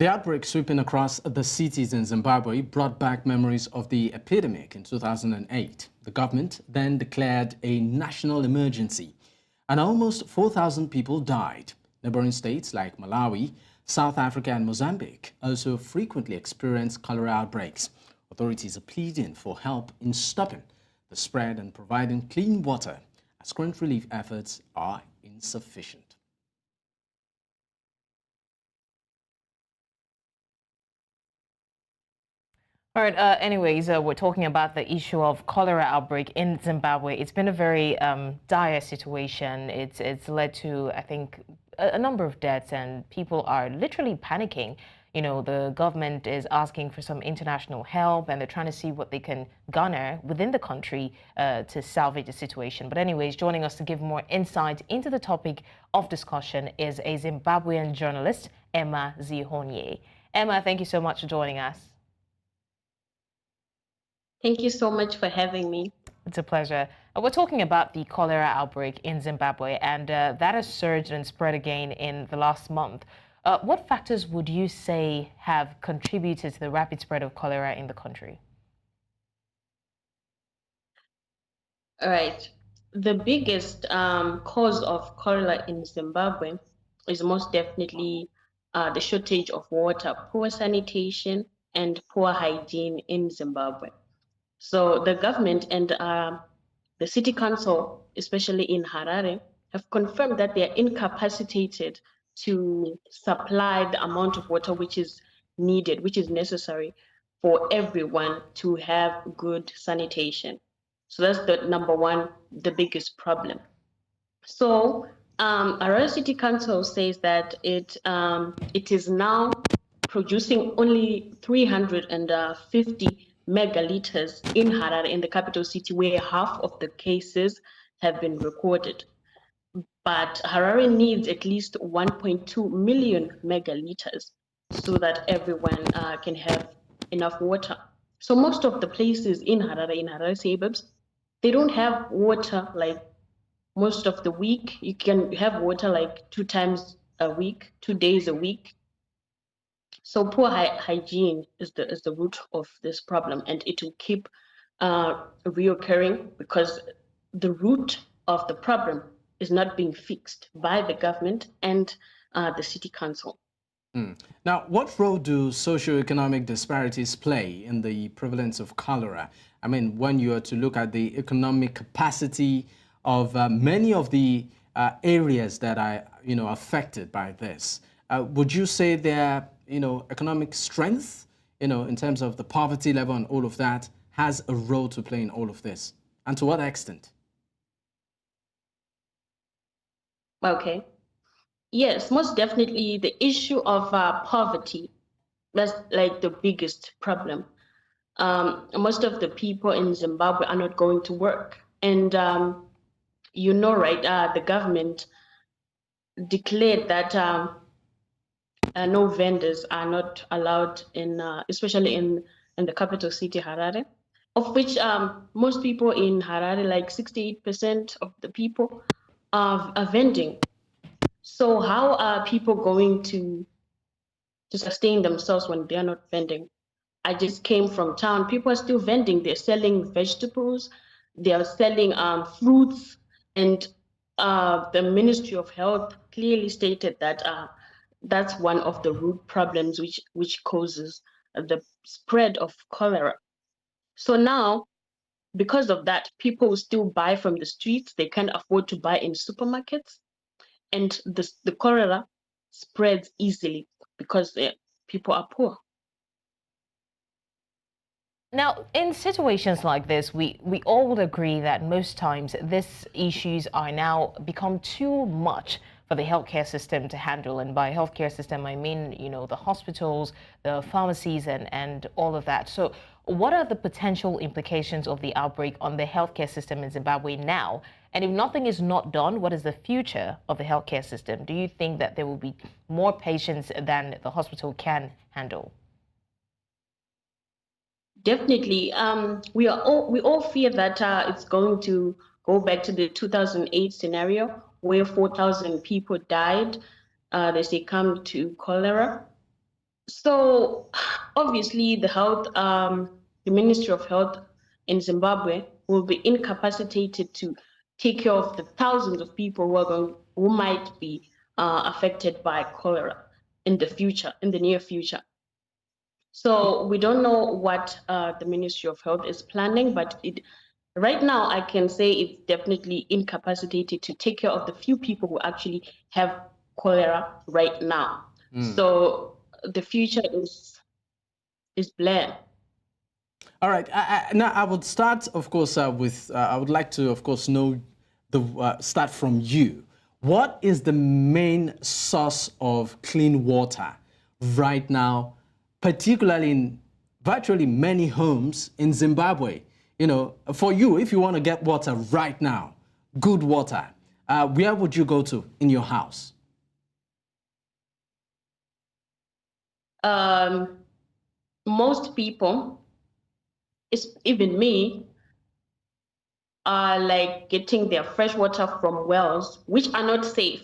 The outbreak sweeping across the cities in Zimbabwe brought back memories of the epidemic in 2008. The government then declared a national emergency, and almost 4,000 people died. Neighboring states like Malawi, South Africa, and Mozambique also frequently experience cholera outbreaks. Authorities are pleading for help in stopping the spread and providing clean water, as current relief efforts are insufficient. All right. Anyways, we're talking about the issue of cholera outbreak in Zimbabwe. It's been a very dire situation. It's led to, I think, a number of deaths, and people are literally panicking. You know, the government is asking for some international help, and they're trying to see what they can garner within the country to salvage the situation. But anyways, joining us to give more insight into the topic of discussion is a Zimbabwean journalist, Emma Zihonye. Emma, thank you so much for joining us. Thank you so much for having me. It's a pleasure. We're talking about the cholera outbreak in Zimbabwe, and that has surged and spread again in the last month. What factors would you say have contributed to the rapid spread of cholera in the country? All right. The biggest cause of cholera in Zimbabwe is most definitely the shortage of water, poor sanitation, and poor hygiene in Zimbabwe. So the government and the city council, especially in Harare, have confirmed that they are incapacitated to supply the amount of water which is needed, which is necessary for everyone to have good sanitation. So that's the number one, the biggest problem. So Harare City Council says that it is now producing only 350 megaliters in Harare, in the capital city, where half of the cases have been recorded. But Harare needs at least 1.2 million megaliters so that everyone can have enough water. So most of the places in Harare suburbs, they don't have water like most of the week. You can have water like 2 times a week, 2 days a week. So poor hygiene is the root of this problem, and it will keep reoccurring because the root of the problem is not being fixed by the government and the city council. Now, what role do socioeconomic disparities play in the prevalence of cholera? I mean, when you are to look at the economic capacity of many of the areas that are, affected by this, would you say their, economic strength, in terms of the poverty level and all of that, has a role to play in all of this? And to what extent? Okay. Yes, most definitely the issue of poverty, that's like the biggest problem. Most of the people in Zimbabwe are not going to work. And right, the government declared that no vendors are not allowed in, especially in the capital city, Harare, of which most people in Harare, like 68% of the people are vending. So how are people going to sustain themselves when they're not vending? I just came from town. People are still vending. They're selling vegetables. They are selling fruits. And the Ministry of Health clearly stated that that's one of the root problems which causes the spread of cholera. So now, because of that, people still buy from the streets. They can't afford to buy in supermarkets. And the cholera spreads easily because people are poor. Now, in situations like this, we all would agree that most times these issues are now become too much for the healthcare system to handle. And by healthcare system, I mean, the hospitals, the pharmacies, and all of that. So what are the potential implications of the outbreak on the healthcare system in Zimbabwe now? And if nothing is not done, what is the future of the healthcare system? Do you think that there will be more patients than the hospital can handle? Definitely. We all fear that it's going to go back to the 2008 scenario where 4,000 people died. They succumbed to cholera. So obviously the Ministry of Health in Zimbabwe will be incapacitated to take care of the thousands of people who might be affected by cholera in the near future. So we don't know what the Ministry of Health is planning, but right now I can say it's definitely incapacitated to take care of the few people who actually have cholera right now. So the future is black. All right. Now, I would start, of course, I would like to, of course, know start from you. What is the main source of clean water right now, particularly in virtually many homes in Zimbabwe? You know, for you, if you want to get water right now, good water, where would you go to in your house? Most people, even me, are like getting their fresh water from wells, which are not safe.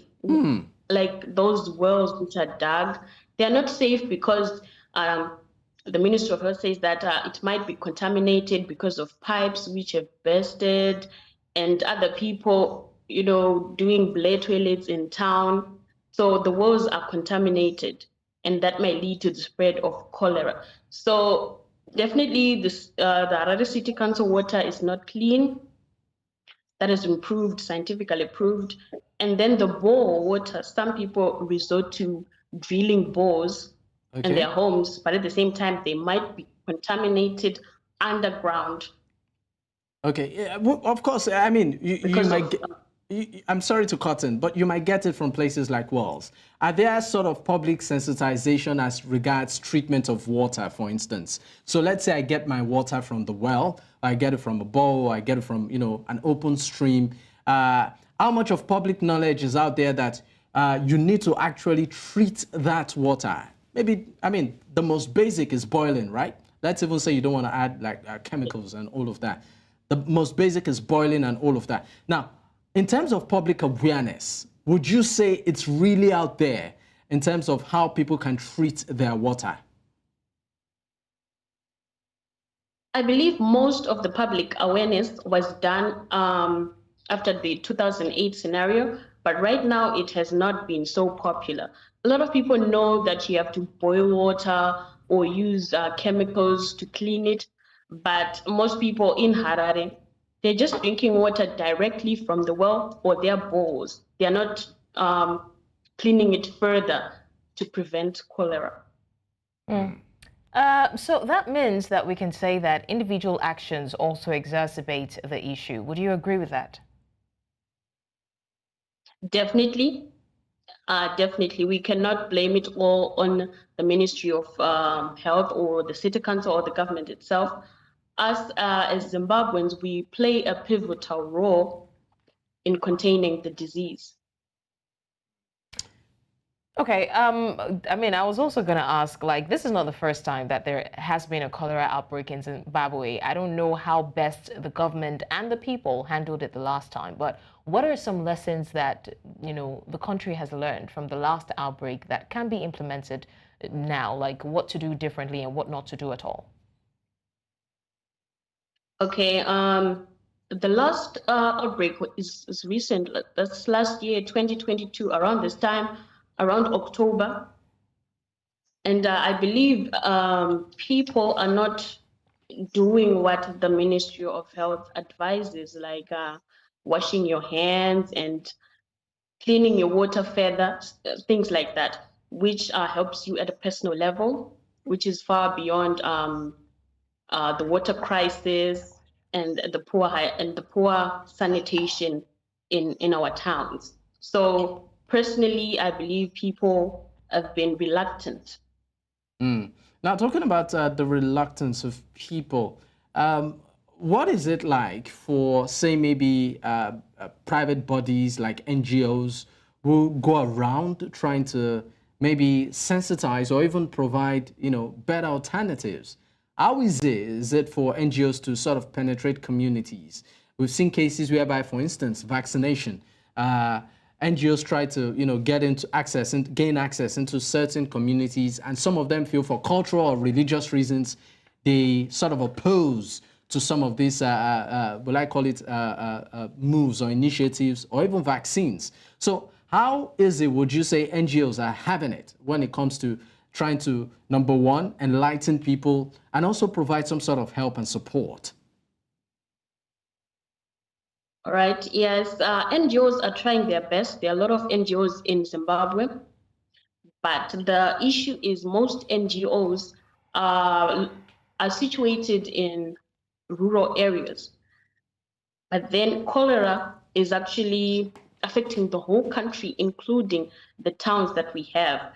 Like those wells which are dug, they are not safe because the Ministry of Health says that it might be contaminated because of pipes which have bursted and other people, you know, doing blade toilets in town. So the wells are contaminated and that may lead to the spread of cholera. So definitely the Harare City Council water is not clean. That is improved, scientifically proved. And then the bore water, some people resort to drilling bores in their homes, but at the same time, they might be contaminated underground. Okay, yeah, well, of course, I mean, you might get, I'm sorry to cut in, but you might get it from places like wells. Are there sort of public sensitization as regards treatment of water, for instance? So let's say I get my water from the well, I get it from a bowl, I get it from, you know, an open stream. How much of public knowledge is out there that you need to actually treat that water? Maybe, I mean, the most basic is boiling, right? Let's even say you don't want to add like chemicals and all of that. The most basic is boiling and all of that. Now, in terms of public awareness, would you say it's really out there in terms of how people can treat their water? I believe most of the public awareness was done after the 2008 scenario, but right now it has not been so popular. A lot of people know that you have to boil water or use chemicals to clean it, but most people in Harare, they're just drinking water directly from the well or their bowls. They're not cleaning it further to prevent cholera. So that means that we can say that individual actions also exacerbate the issue. Would you agree with that? Definitely. Definitely. We cannot blame it all on the Ministry of Health or the City Council or the government itself. Us as Zimbabweans, we play a pivotal role in containing the disease. Okay, I mean, I was also going to ask, like, this is not the first time that there has been a cholera outbreak in Zimbabwe. I don't know how best the government and the people handled it the last time, but what are some lessons that, you know, the country has learned from the last outbreak that can be implemented now, like what to do differently and what not to do at all? Okay, the last outbreak is recent. That's last year, 2022, around this time, around October. And I believe people are not doing what the Ministry of Health advises, like washing your hands and cleaning your water further, things like that, which helps you at a personal level, which is far beyond the water crisis and the poor sanitation in our towns. So personally, I believe people have been reluctant. Now, talking about the reluctance of people, what is it like for, say, maybe private bodies like NGOs who go around trying to maybe sensitize or even provide, you know, better alternatives? How is it for NGOs to sort of penetrate communities? We've seen cases whereby, for instance, vaccination. NGOs try to, get into access and gain access into certain communities, and some of them feel for cultural or religious reasons, they sort of oppose to some of these, will I call it, moves or initiatives or even vaccines. So how is it, would you say, NGOs are having it when it comes to trying to, number one, enlighten people and also provide some sort of help and support? All right. Yes, NGOs are trying their best. There are a lot of NGOs in Zimbabwe, but the issue is most NGOs are situated in rural areas. But then cholera is actually affecting the whole country, including the towns that we have,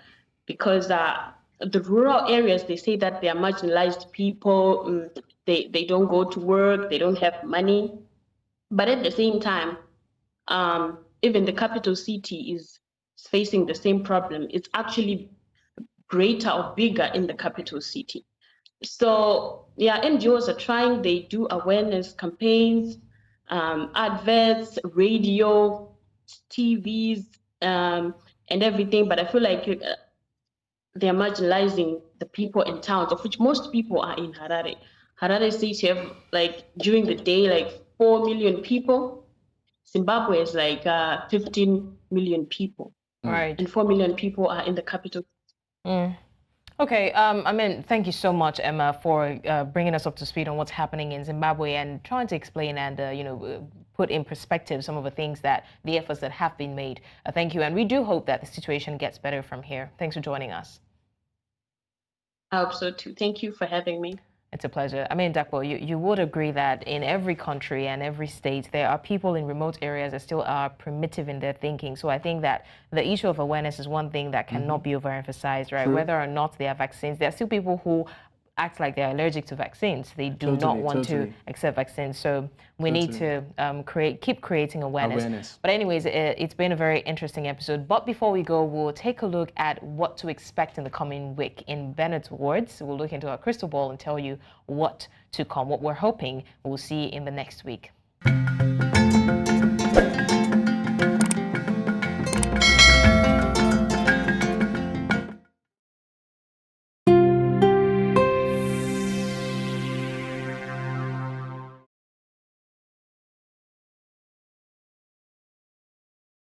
because the rural areas, they say that they are marginalized people, they don't go to work, they don't have money. But at the same time, even the capital city is facing the same problem. It's actually greater or bigger in the capital city. So yeah, NGOs are trying, they do awareness campaigns, adverts, radio, TVs, and everything, but I feel like they're marginalizing the people in towns, of which most people are in Harare. Harare State, you have like during the day, like 4 million people. Zimbabwe is like 15 million people. Right. And 4 million people are in the capital. Okay, thank you so much, Emma, for bringing us up to speed on what's happening in Zimbabwe and trying to explain and, put in perspective some of the things the efforts that have been made. Thank you, and we do hope that the situation gets better from here. Thanks for joining us. I hope so too. Thank you for having me. It's a pleasure. Dapo, you would agree that in every country and every state, there are people in remote areas that still are primitive in their thinking. So I think that the issue of awareness is one thing that cannot be overemphasized, right? True. Whether or not there are vaccines, there are still people who act like they're allergic to vaccines. They do not want to accept vaccines. So we need to keep creating awareness. But anyways, it's been a very interesting episode. But before we go, we'll take a look at what to expect in the coming week. In Bennett's words, we'll look into our crystal ball and tell you what to come, what we're hoping we'll see in the next week.